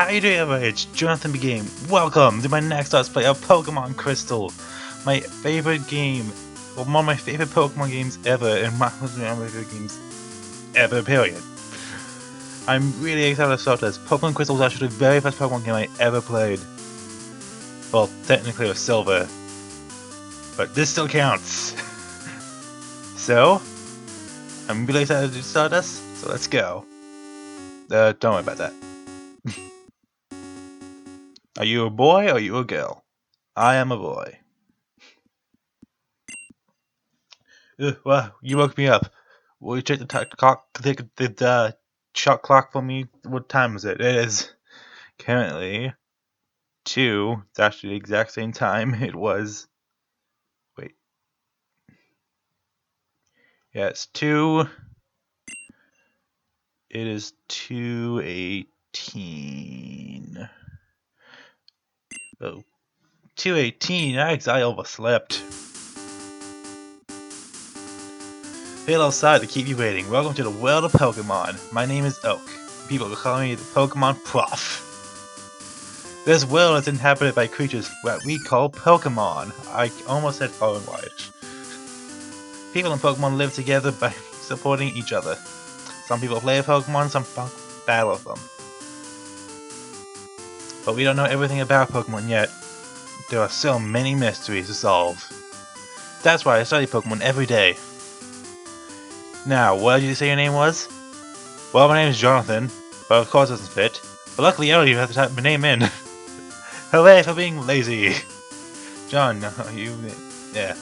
How you doing, everybody? It's Jonathan B. Game. Welcome to my next Let's Play of Pokemon Crystal. My favorite game, well, one of my favorite Pokemon games ever, and one of my favorite games ever, period. I'm really excited to start this. Pokemon Crystal was actually the very first Pokemon game I ever played. Well, technically it was Silver, but this still counts. So, I'm really excited to start this, so let's go. Don't worry about that. Are you a boy or are you a girl? I am a boy. Well, you woke me up. Will you check the clock? The shot clock for me. What time is it? It is currently 2. It's actually the exact same time it was. Wait. Yeah, it's 2. It is 2:18. Oh, 2:18. I overslept. Hail outside to keep you waiting. Welcome to the world of Pokemon. My name is Oak. People call me the Pokemon Prof. This world is inhabited by creatures that we call Pokemon. I almost said far and wide. People and Pokemon live together by supporting each other. Some people play Pokemon, some battle them. But we don't know everything about Pokemon yet. There are so many mysteries to solve. That's why I study Pokemon every day. Now, what did you say your name was? Well, my name is Jonathan, but of course it doesn't fit. But luckily I don't even have to type my name in. Hooray for being lazy! John, yeah.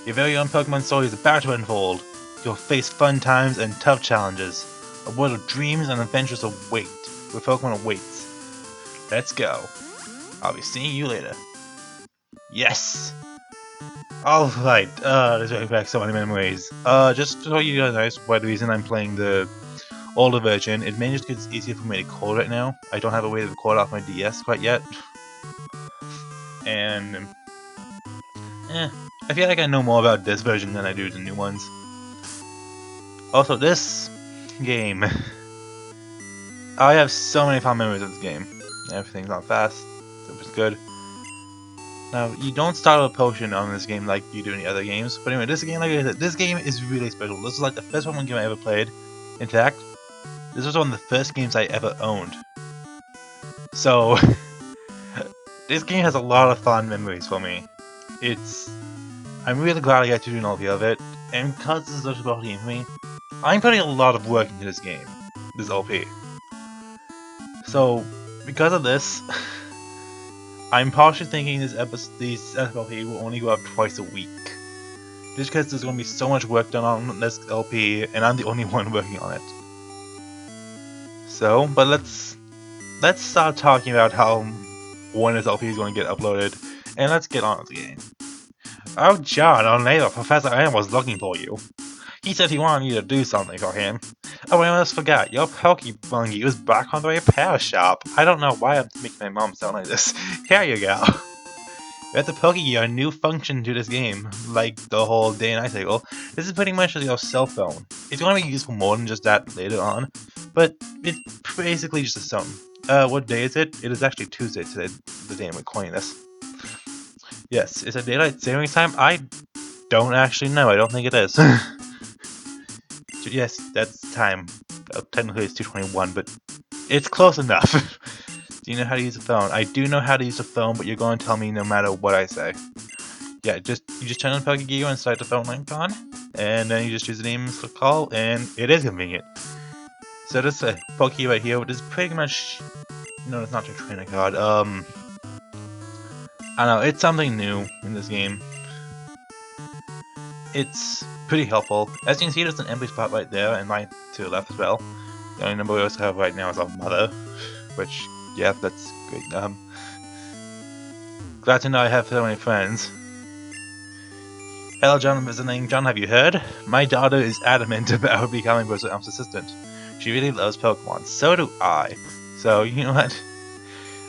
Your very own Pokemon story is about to unfold. You'll face fun times and tough challenges. A world of dreams and adventures await, where Pokemon awaits. Let's go. I'll be seeing you later. Yes! Alright, this brings back so many memories. Just so you guys know why the reason I'm playing the older version, it may just because it's easier for me to record right now. I don't have a way to record off my DS quite yet. And I feel like I know more about this version than I do the new ones. Also, this game, I have so many fond memories of this game. Everything's not fast, it's good. Now, you don't start with a potion on this game like you do in the other games, but anyway, this game, like I said, this game is really special. This is like the first Pokemon game I ever played. In fact, this was one of the first games I ever owned. So, this game has a lot of fond memories for me. I'm really glad I got to do an LP of it, and because this is such a special game for me, I'm putting a lot of work into this game, this LP. So, because of this, I'm partially thinking these LP will only go up twice a week. Just because there's going to be so much work done on this LP, and I'm the only one working on it. So, but let's start talking about how when this LP is going to get uploaded, and let's get on with the game. Oh, John, our neighbor, Professor Ann was looking for you. He said he wanted you to do something for him. Oh, I almost forgot. Your Pokebungy was back on the repair shop. I don't know why I'm making my mom sound like this. Here you go. We have to Pokegear a new function to this game, like the whole day and night cycle. This is pretty much your cell phone. It's going to be useful more than just that later on, but it's basically just a phone. What day is it? It is actually Tuesday today, the day I'm recording this. Yes, is it daylight savings time? I don't actually know. I don't think it is. Yes, that's time. Technically it's 2:21, but it's close enough. Do you know how to use a phone? I do know how to use a phone, but you're going to tell me no matter what I say. Yeah, you just turn on Pokegear and select the phone icon, and then you just use the name for call, and it is convenient. So this Pokegear right here, which is pretty much... No, it's not your trainer card. I don't know, it's something new in this game. It's pretty helpful. As you can see, there's an empty spot right there, and right to the left as well. The only number we also have right now is our mother, which, yeah, that's great. Glad to know I have so many friends. Hello, John, visiting. John, have you heard? My daughter is adamant about becoming Professor Elm's assistant. She really loves Pokemon. So do I. So, you know what?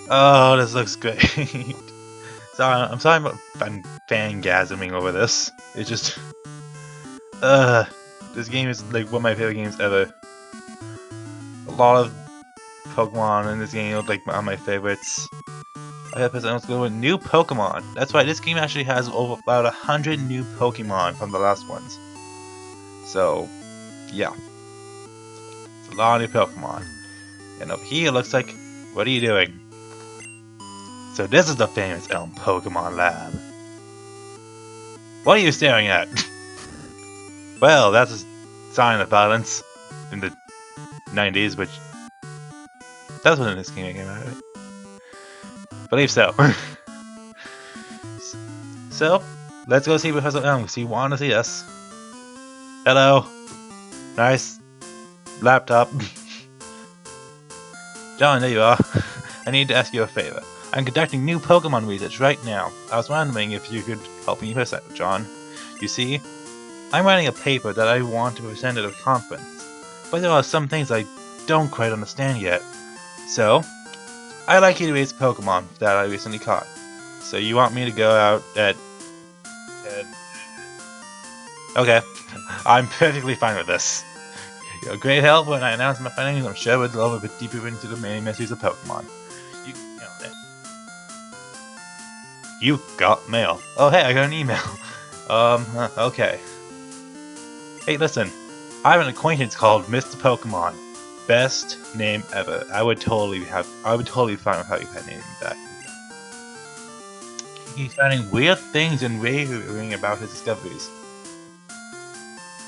Oh, this looks great. Sorry, I'm sorry about fangasming over this. It's just... this game is like one of my favorite games ever. A lot of Pokemon in this game look like one of my favorites. I have let's go with new Pokemon. That's right, this game actually has over about 100 new Pokemon from the last ones. So, yeah. It's a lot of new Pokemon. And over here it looks like, what are you doing? So this is the famous Elm Pokemon Lab. What are you staring at? Well, that's a sign of violence in the 90s, which that's when this game came out, right? Believe so. So, let's go see Professor Elm, because he wanted to see us. Hello. Nice laptop. John, there you are. I need to ask you a favor. I'm conducting new Pokemon research right now. I was wondering if you could help me with that, John. You see, I'm writing a paper that I want to present at a conference, but there are some things I don't quite understand yet. So, I'd like you to raise Pokemon that I recently caught. So you want me to go out at... Okay, I'm perfectly fine with this. You're a great help when I announce my findings. I'm sure we'll delve a bit deeper into the many mysteries of Pokemon. You got mail. Oh hey, I got an email. Okay. Hey, listen. I have an acquaintance called Mr. Pokemon. Best name ever. I would totally be fine with how you had named that. He's finding weird things and raving about his discoveries.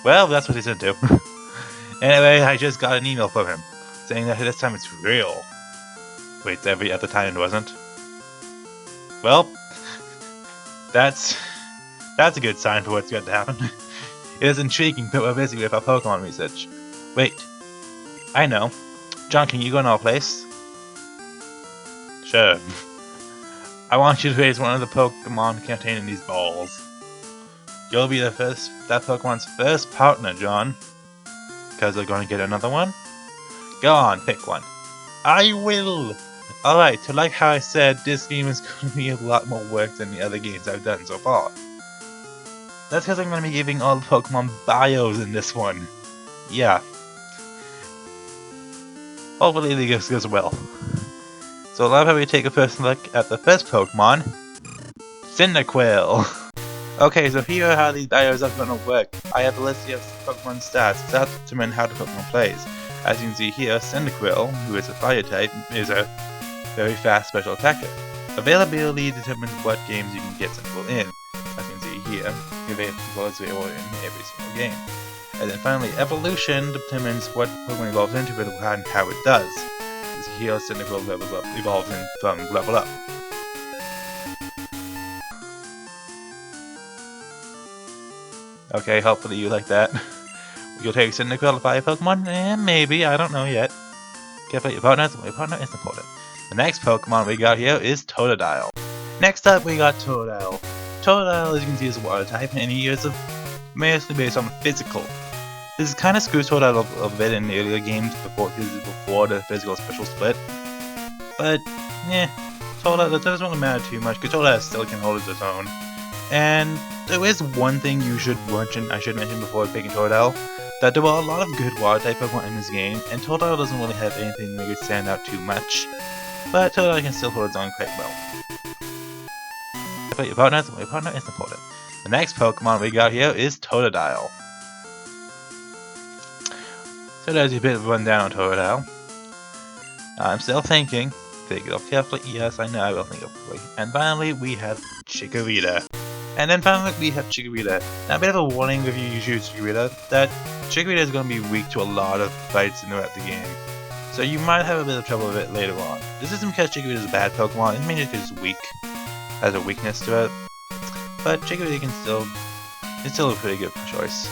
Well, that's what he's into. Anyway, I just got an email from him, saying that this time it's real. Wait, every other time it wasn't? Well, that's a good sign for what's going to happen. It is intriguing, but we're busy with our Pokemon research. Wait, I know. John, can you go in our place? Sure. I want you to raise one of the Pokemon contained in these balls. You'll be that Pokemon's first partner, John. Because they're going to get another one? Go on, pick one. I will! Alright, so like how I said, this game is going to be a lot more work than the other games I've done so far. That's because I'm going to be giving all the Pokemon bios in this one. Yeah. Hopefully this goes well. So now how we take a first look at the first Pokemon, Cyndaquil. Okay, so here are how these bios are going to work. I have a list of Pokemon stats that determine how the Pokemon plays. As you can see here, Cyndaquil, who is a fire type, is a very fast special attacker. Availability determines what games you can get Cyndaquil in. As you can see here, Cyndaquil is available in every single game. And then finally, evolution determines what Pokemon evolves into and how it does. As here, Cyndaquil evolves from level up. Okay, hopefully you like that. You'll take Cyndaquil to fire Pokemon? Maybe, I don't know yet. Careful your partners, my partner is important. The next Pokemon we got here is Totodile. Next up, we got Totodile. Totodile, as you can see, is a water type, and he is mostly based on physical. This kind of screws Totodile a bit in the earlier games before the physical special split. But, Totodile, that doesn't really matter too much, because Totodile still can hold its own. And there is one thing I should mention before picking Totodile, that there are a lot of good water type Pokemon in this game, and Totodile doesn't really have anything to make it stand out too much, but Totodile can still hold its own quite well. But your partner is important. The next Pokemon we got here is Totodile. So there's a bit of a rundown on Totodile. I'm still thinking. Think it up carefully. Yes, I know I will think it quickly. And finally, we have Chikorita. And then finally, we have Chikorita. Now, a bit of a warning if you choose Chikorita, that Chikorita is going to be weak to a lot of fights throughout the game. So you might have a bit of trouble with it later on. This isn't because Chikorita is a bad Pokemon, it's mainly because it's weak. Has a weakness to it. But Chikorita it's still a pretty good choice.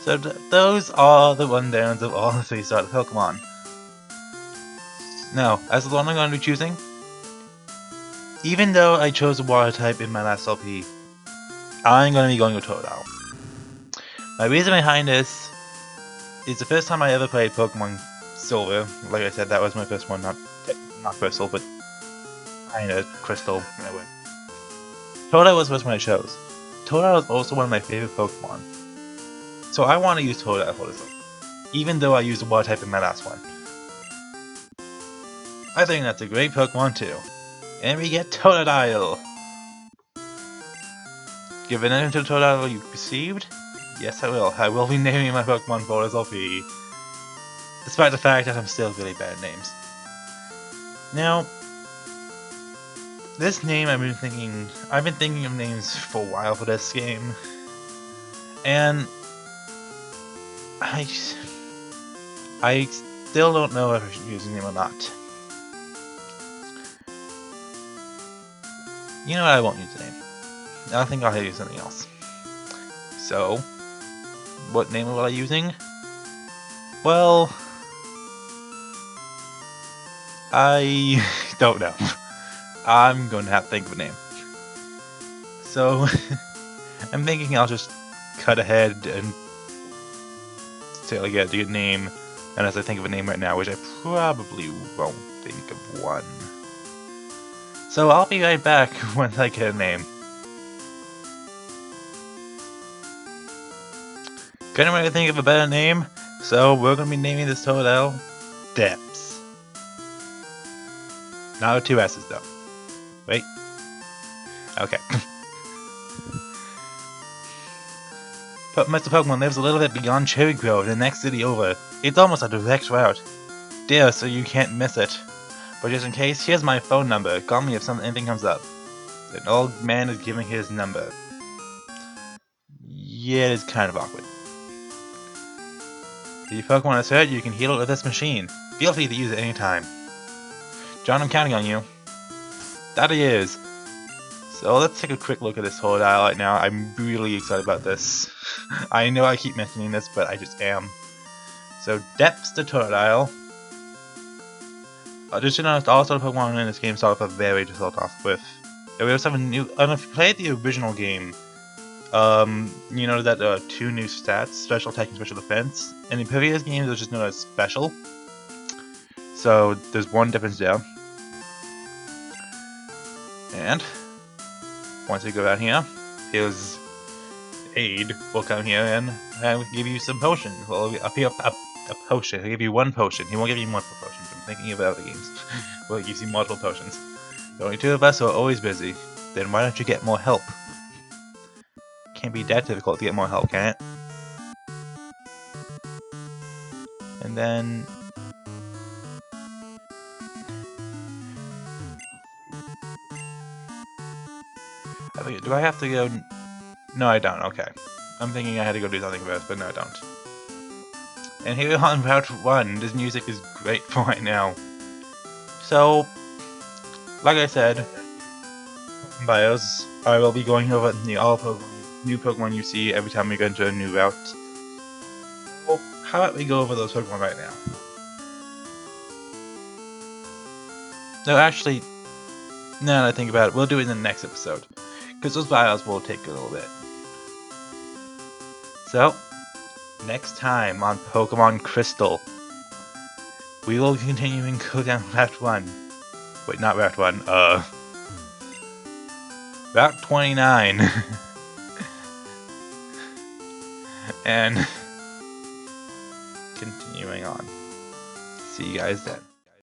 So those are the rundowns of all the 3-star Pokemon. Now, as the one I'm going to be choosing, even though I chose a water type in my last LP, I'm going to be going with Totodile. My reason behind this is the first time I ever played Pokemon Silver. Like I said, that was my first one, not Crystal, but kinda Crystal in a way. Totodile was the first one I chose. Totodile is also one of my favorite Pokemon. So I want to use Totodile for this one, even though I used Water type in my last one. I think that's a great Pokemon too. And we get Totodile! Give an name to the Totodile you received? Yes, I will. I will be naming my Pokemon Photos LP. Despite the fact that I'm still really bad at names. Now, this name I've been thinking of names for a while for this game. And I still don't know if I should use a name or not. You know what, I won't use the name. I think I'll use something else. So, what name will I be using? Well, I don't know. I'm going to have to think of a name. So, I'm thinking I'll just cut ahead and say like, yeah, do a name, and as I think of a name right now, which I probably won't think of one. So I'll be right back once I get a name. Couldn't really think of a better name, so we're gonna be naming this Totodile Depths. Not with 2 S's though. Wait. Okay. But Mr. Pokemon lives a little bit beyond Cherry Grove, the next city over. It's almost a direct route. Dear, so you can't miss it. But just in case, here's my phone number. Call me if anything comes up. An old man is giving his number. Yeah, it is kind of awkward. If your Pokemon is hurt, you can heal it with this machine. Feel free to use it anytime. John, I'm counting on you. That he is. So let's take a quick look at this Totodile right now. I'm really excited about this. I know I keep mentioning this, but I just am. So Depths the Totodile. Just to notice, all sort of Pokemon in this game start off very to start off with. And we also have a new. And if you played the original game, you know that there are 2 new stats: Special Attack and Special Defense. In the previous games, it was just known as Special. So there's one difference there. And once we go out here, his aide will come here and give you some potions. Well, up here, a potion. He'll give you 1 potion. He won't give you multiple potions. I'm thinking of other games. Well, he gives you multiple potions. The only 2 of us are always busy. Then why don't you get more help? Can't be that difficult to get more help, can it? And then... do I have to go... No, I don't. Okay. I'm thinking I had to go do something first, but no, I don't. And here on Route 1, this music is great for right now. So, like I said, bios, I will be going over all new Pokemon you see every time we go into a new route. Well, how about we go over those Pokemon right now? No, actually, now that I think about it, we'll do it in the next episode. Because those bios will take a little bit. So, next time on Pokemon Crystal, we will continue and go down Route 1. Wait, not Route 1, Route 29. And continuing on. See you guys then.